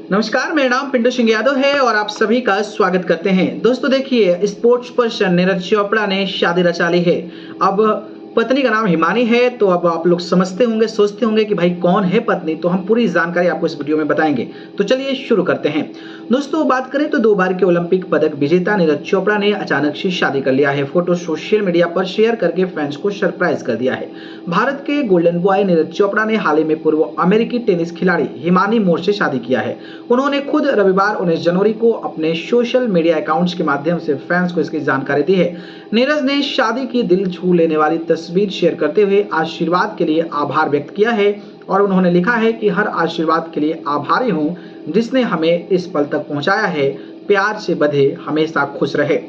नमस्कार, मेरा नाम पिंटू सिंह यादव है और आप सभी का स्वागत करते हैं। दोस्तों देखिए, स्पोर्ट्स पर्सन नीरज चोपड़ा ने शादी रचा ली है। अब पत्नी का नाम हिमानी है, तो अब आप लोग समझते होंगे, सोचते होंगे कि भाई कौन है पत्नी, तो हम पूरी जानकारी आपको इस वीडियो में बताएंगे। तो चलिए शुरू करते हैं। दोस्तों बात करें तो 2 बार के ओलंपिक पदक विजेता नीरज चोपड़ा ने अचानक से शादी कर लिया है। फोटो सोशल मीडिया पर शेयर करके फैंस को सरप्राइज कर दिया है। भारत के गोल्डन बॉय नीरज चोपड़ा ने हाल ही में पूर्व अमेरिकी टेनिस खिलाड़ी हिमानी मोर से शादी किया है। उन्होंने खुद रविवार 19 जनवरी को अपने सोशल मीडिया अकाउंट्स के माध्यम से फैंस को इसकी जानकारी दी है। नीरज ने शादी की दिल छू लेने वाली तस्वीर शेयर करते हुए आशीर्वाद के लिए आभार व्यक्त किया है और उन्होंने लिखा है कि हर आशीर्वाद के लिए आभारी हूं जिसने हमें इस पल तक पहुंचाया है। प्यार से बंधे हमेशा खुश रहे।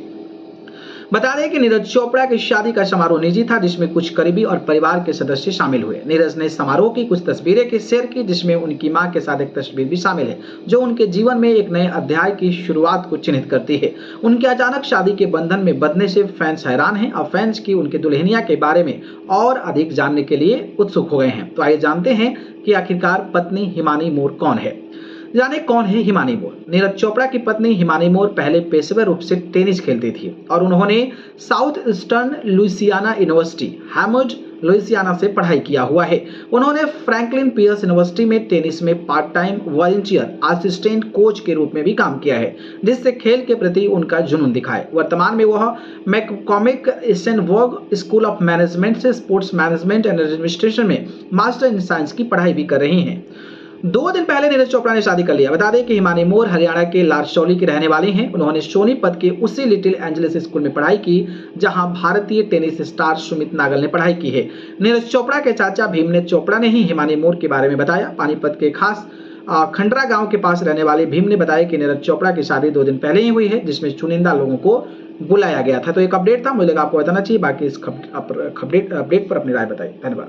बता दें कि नीरज चोपड़ा की शादी का समारोह निजी था, जिसमें कुछ करीबी और परिवार के सदस्य शामिल हुए। नीरज ने समारोह की कुछ तस्वीरें शेयर की, जिसमें उनकी मां के साथ एक तस्वीर भी शामिल है, जो उनके जीवन में एक नए अध्याय की शुरुआत को चिन्हित करती है। उनके अचानक शादी के बंधन में बंधने से फैंस हैरान हैं और फैंस की उनके दुल्हनिया के बारे में और अधिक जानने के लिए उत्सुक हो गए हैं। तो आइए जानते हैं कि आखिरकार पत्नी हिमानी मोर कौन है। जाने कौन है हिमानी मोर। नीरज चोपड़ा की पत्नी हिमानी मोर पहले पेशेवर रूप से टेनिस खेलती थी और उन्होंने south eastern Louisiana university Hammond Louisiana से पढ़ाई किया हुआ है। उन्होंने फ्रैंकलिन पीयर्स यूनिवर्सिटी में टेनिस में part time volunteer assistant coach के रूप में भी काम किया है, जिससे खेल के प्रति उनका जुनून दिखा है। वर्तमान में वह मैककॉमिक इस्टनबर्ग स्कूल ऑफ मैनेजमेंट से स्पोर्ट्स मैनेजमेंट एंड एडमिनिस्ट्रेशन में मास्टर इन साइंस की पढ़ाई भी कर रही हैं। 2 दिन पहले नीरज चोपड़ा ने शादी कर लिया। बता दें कि हिमानी मोर हरियाणा के लारसौली की रहने वाली हैं। उन्होंने सोनीपत के उसी लिटिल एंजल्स स्कूल में पढ़ाई की, जहां भारतीय टेनिस स्टार सुमित नागल ने पढ़ाई की है। नीरज चोपड़ा के चाचा भीमनेत चोपड़ा ने ही हिमानी मोर के बारे में बताया। पानीपत के खास खंडरा गांव के पास रहने वाले भीम ने बताया कि नीरज चोपड़ा की शादी 2 दिन पहले ही हुई है, जिसमें चुनिंदा लोगों को बुलाया गया था। तो एक अपडेट था, मुझे लगा आपको बताना चाहिए। बाकी इस अपडेट पर अपनी राय बताइए। धन्यवाद।